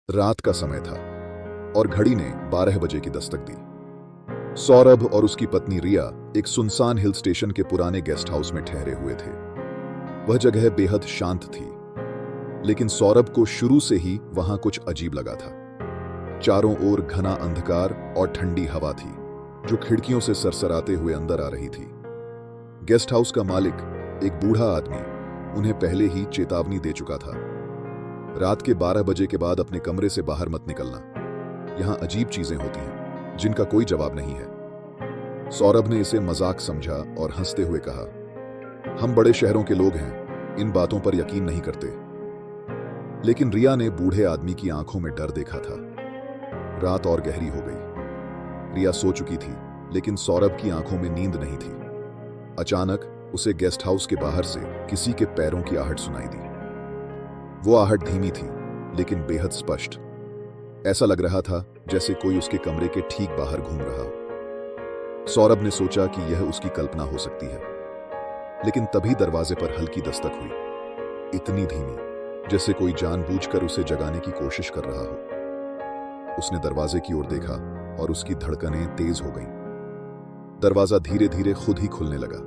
रात का समय था और घड़ी ने 12 बजे की दस्तक दी। सौरभ और उसकी पत्नी रिया एक सुनसान हिल स्टेशन के पुराने गेस्ट हाउस में ठहरे हुए थे। वह जगह बेहद शांत थी, लेकिन सौरभ को शुरू से ही वहां कुछ अजीब लगा था। चारों ओर घना अंधकार और ठंडी हवा थी, जो खिड़कियों से सरसराते हुए अंदर आ रही थी। गेस्ट हाउस का मालिक, एक बूढ़ा आदमी, उन्हें पहले ही चेतावनी दे चुका था। रात के 12 बजे के बाद अपने कमरे से बाहर मत निकलना। यहां अजीब चीजें होती हैं जिनका कोई जवाब नहीं है। सौरभ ने इसे मजाक समझा और हंसते हुए कहा, हम बड़े शहरों के लोग हैं, इन बातों पर यकीन नहीं करते। लेकिन रिया ने बूढ़े आदमी की आंखों में डर देखा था। रात और गहरी हो गई। रिया सो चुकी थी, लेकिन सौरभ की आंखों में नींद नहीं थी। अचानक उसे गेस्ट हाउस के बाहर से किसी के पैरों की आहट सुनाई दी। वो आहट धीमी थी, लेकिन बेहद स्पष्ट। ऐसा लग रहा था जैसे कोई उसके कमरे के ठीक बाहर घूम रहा हो। सौरभ ने सोचा कि यह उसकी कल्पना हो सकती है, लेकिन तभी दरवाजे पर हल्की दस्तक हुई, इतनी धीमी जैसे कोई जानबूझकर उसे जगाने की कोशिश कर रहा हो। उसने दरवाजे की ओर देखा और उसकी धड़कनें तेज हो गईं। दरवाजा धीरे धीरे खुद ही खुलने लगा।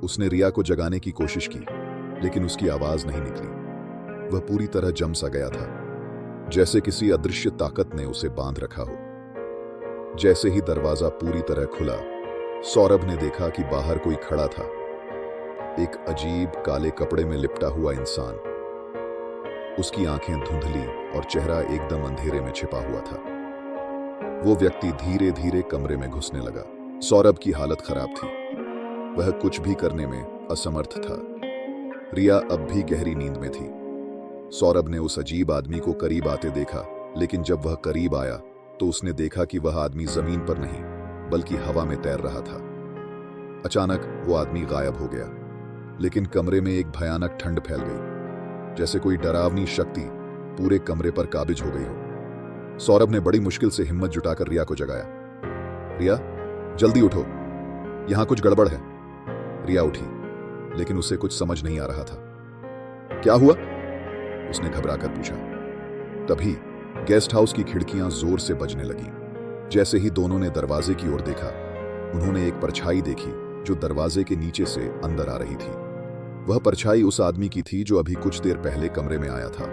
उसने रिया को जगाने की कोशिश की, लेकिन उसकी आवाज नहीं निकली। वह पूरी तरह जम सा गया था, जैसे किसी अदृश्य ताकत ने उसे बांध रखा हो। जैसे ही दरवाजा पूरी तरह खुला, सौरभ ने देखा कि बाहर कोई खड़ा था, एक अजीब काले कपड़े में लिपटा हुआ इंसान। उसकी आंखें धुंधली और चेहरा एकदम अंधेरे में छिपा हुआ था। वो व्यक्ति धीरे धीरे कमरे में घुसने लगा। सौरभ की हालत खराब थी, वह कुछ भी करने में असमर्थ था। रिया अब भी गहरी नींद में थी। सौरभ ने उस अजीब आदमी को करीब आते देखा, लेकिन जब वह करीब आया तो उसने देखा कि वह आदमी जमीन पर नहीं, बल्कि हवा में तैर रहा था। अचानक वो आदमी गायब हो गया, लेकिन कमरे में एक भयानक ठंड फैल गई, जैसे कोई डरावनी शक्ति पूरे कमरे पर काबिज हो गई हो। सौरभ ने बड़ी मुश्किल से हिम्मत जुटाकर रिया को जगाया। रिया, जल्दी उठो, यहां कुछ गड़बड़ है। रिया उठी, लेकिन उसे कुछ समझ नहीं आ रहा था। क्या हुआ? उसने घबराकर पूछा। तभी गेस्ट हाउस की खिड़कियां जोर से बजने लगीं। जैसे ही दोनों ने दरवाजे की ओर देखा, उन्होंने एक परछाई देखी जो दरवाजे के नीचे से अंदर आ रही थी। वह परछाई उस आदमी की थी जो अभी कुछ देर पहले कमरे में आया था।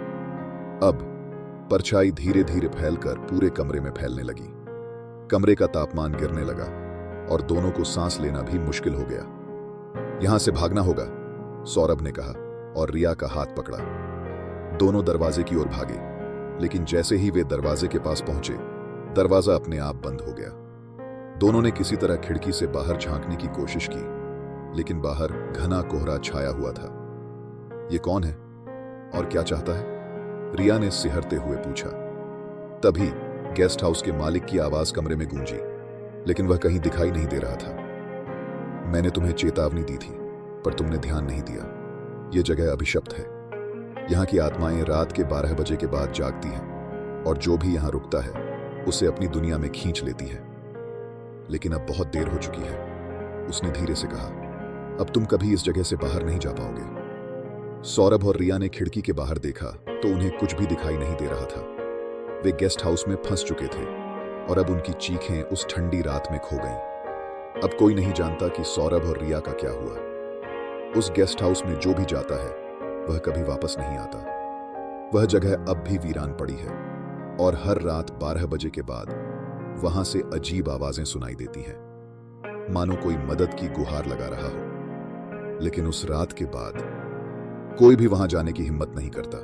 अब परछाई धीरे धीरे फैलकर पूरे कमरे में फैलने लगी। कमरे का तापमान गिरने लगा और दोनों को सांस लेना भी मुश्किल हो गया। यहां से भागना होगा, सौरभ ने कहा और रिया का हाथ पकड़ा। दोनों दरवाजे की ओर भागे, लेकिन जैसे ही वे दरवाजे के पास पहुंचे, दरवाजा अपने आप बंद हो गया। दोनों ने किसी तरह खिड़की से बाहर झांकने की कोशिश की, लेकिन बाहर घना कोहरा छाया हुआ था। ये कौन है और क्या चाहता है? रिया ने सिहरते हुए पूछा। तभी गेस्ट हाउस के मालिक की आवाज कमरे में गूंजी, लेकिन वह कहीं दिखाई नहीं दे रहा था। मैंने तुम्हें चेतावनी दी थी, पर तुमने ध्यान नहीं दिया। यह जगह अभिशप्त है। यहाँ की आत्माएं रात के 12 बजे के बाद जागती हैं, और जो भी यहाँ रुकता है उसे अपनी दुनिया में खींच लेती है। लेकिन अब बहुत देर हो चुकी है, उसने धीरे से कहा। अब तुम कभी इस जगह से बाहर नहीं जा पाओगे। सौरभ और रिया ने खिड़की के बाहर देखा तो उन्हें कुछ भी दिखाई नहीं दे रहा था। वे गेस्ट हाउस में फंस चुके थे और अब उनकी चीखें उस ठंडी रात में खो गईं। अब कोई नहीं जानता कि सौरभ और रिया का क्या हुआ। उस गेस्ट हाउस में जो भी जाता है वह कभी वापस नहीं आता। वह जगह अब भी वीरान पड़ी है और हर रात 12 बजे के बाद वहां से अजीब आवाजें सुनाई देती हैं, मानो कोई मदद की गुहार लगा रहा हो। लेकिन उस रात के बाद कोई भी वहां जाने की हिम्मत नहीं करता।